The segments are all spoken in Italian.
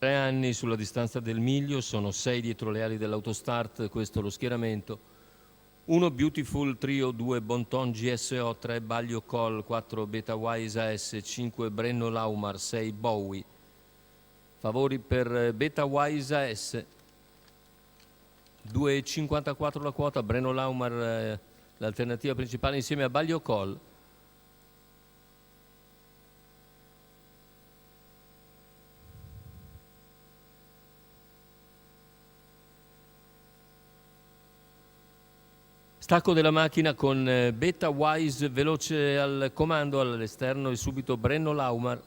3 anni sulla distanza del miglio, sono 6 dietro le ali dell'autostart, questo è lo schieramento. 1 Beautiful Trio, 2 Bonton GSO, 3 Baglio Col, 4 Beta Wise AS, 5 Brenno Laumar, 6 Bowie. Favori per Beta Wise AS, 2,54 la quota, Brenno Laumar l'alternativa principale insieme a Baglio Col. Stacco della macchina con Beta Wise veloce al comando, all'esterno e subito Brenno Laumar.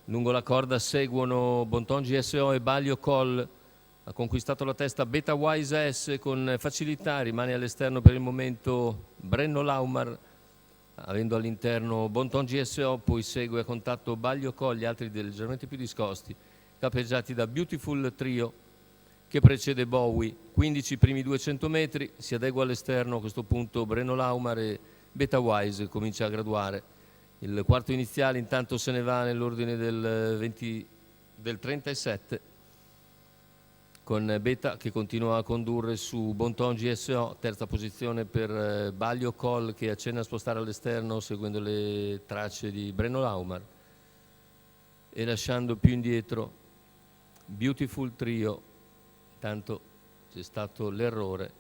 Lungo la corda seguono Bonton GSO e Baglio Col. Ha conquistato la testa Beta Wise AS con facilità, rimane all'esterno per il momento Brenno Laumar, avendo all'interno Bonton GSO, poi segue a contatto Baglio Col, gli altri leggermente più discosti, capeggiati da Beautiful Trio, che precede Bowie. 15 primi 200 metri, si adegua all'esterno a questo punto Brenno Laumar e Beta Wise comincia a graduare. Il quarto iniziale intanto se ne va nell'ordine del 37, con Beta che continua a condurre su Bonton GSO, terza posizione per Baglio Col che accenna a spostare all'esterno seguendo le tracce di Brenno Laumar e lasciando più indietro Beautiful Trio. Tanto c'è stato l'errore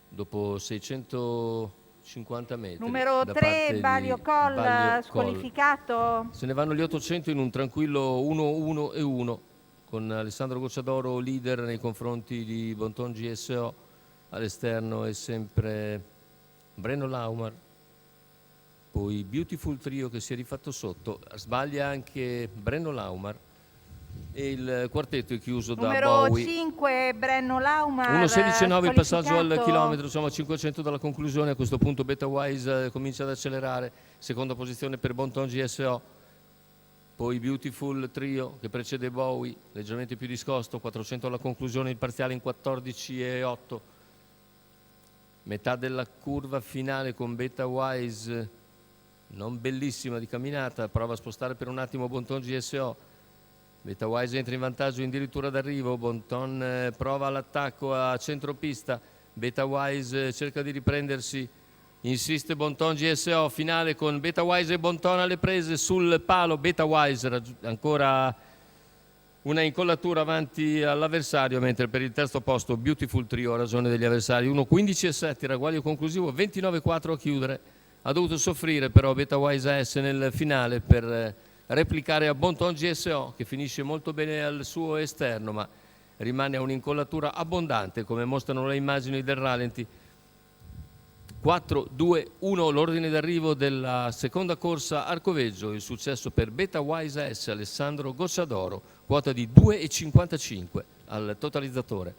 dopo 650 metri. Numero 3 Baglio Col squalificato. Se ne vanno gli 800 in un tranquillo 1-1-1 con Alessandro Gocciadoro leader nei confronti di Bonton GSO. All'esterno è sempre Brenno Laumar, poi Beautiful Trio che si è rifatto sotto, sbaglia anche Brenno Laumar. E il quartetto è chiuso da Bowie. Numero 5 Brenno Laumar 1.16.9 il passaggio al chilometro, siamo a 500 dalla conclusione. A questo punto Beta Wise comincia ad accelerare, seconda posizione per Bonton GSO, poi Beautiful Trio che precede Bowie, leggermente più discosto, 400 alla conclusione, il parziale in 14,8. Metà della curva finale con Beta Wise non bellissima di camminata, prova a spostare per un attimo Bonton GSO. Beta Wise entra in vantaggio addirittura d'arrivo, Bonton prova l'attacco a centropista, Beta Wise cerca di riprendersi, insiste Bonton GSO, finale con Beta Wise e Bonton alle prese sul palo. Beta Wise ancora una incollatura avanti all'avversario, mentre per il terzo posto Beautiful Trio ha ragione degli avversari, 1.15.7 ragguaglio conclusivo, 29.4 a chiudere. Ha dovuto soffrire però Beta Wise AS nel finale per replicare a Bonton GSO che finisce molto bene al suo esterno, ma rimane a un'incollatura abbondante come mostrano le immagini del rallenti. 4-2-1 l'ordine d'arrivo della seconda corsa Arcoveggio, il successo per Beta Wise AS Alessandro Gocciadoro, quota di 2,55 al totalizzatore.